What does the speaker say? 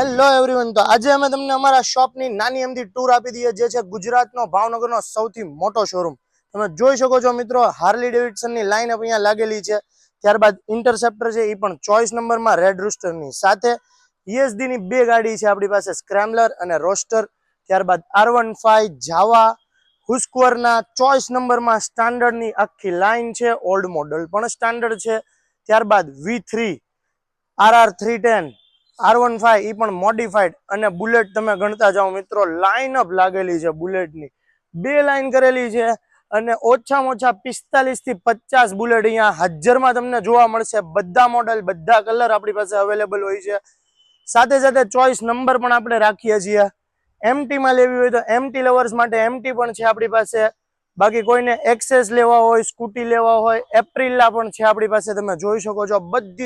Hello everyone, તો આજે અમે તમને અમારા શોપની નાની એમથી ટૂર આપી દઈએ, જે છે ગુજરાતનો ભાવનગરનો સૌથી મોટો શોરૂમ. તમે જોઈ શકો છો મિત્રો, હાર્લી ડેવિડસનની લાઈન અપ અહીંયા લાગેલી છે. ત્યારબાદ ઇન્ટરસેપ્ટર છે, એ પણ ચોઈસ નંબરમાં રેડ રૂસ્ટરની સાથે. ESDની બે ગાડી છે આપણી પાસે, સ્ક્રેમ્બલર અને રોસ્ટર. ત્યારબાદ R15 જાવા હુસ્કવરના ચોઈસ નંબરમાં સ્ટાન્ડર્ડની આખી લાઈન છે. ઓલ્ડ મોડલ પણ સ્ટાન્ડર્ડ છે. ત્યારબાદ V3 RR310 R15 એ પણ મોડિફાઈડ અને બુલેટ તમે ગણતા જાઓ મિત્રો, લાઈન અપ લાગેલી છે. બુલેટની બે લાઈન કરેલી છે અને ઓછામાં ઓછા 45 થી 50 બુલેટ અહીંયા હાજરમાં તમને જોવા મળશે. બધા મોડલ, બધા કલર આપણી પાસે અવેલેબલ હોય છે. સાથે સાથે ચોઈસ નંબર પણ આપણે રાખીએ છીએ. MT માં લેવી હોય તો MT લવર્સ માટે MT પણ છે આપણી પાસે. બાકી કોઈને એક્સેસ લેવા હોય, સ્કૂટી લેવા હોય, એપ્રિલા પણ છે આપણી પાસે. તમે જોઈ શકો છો બધી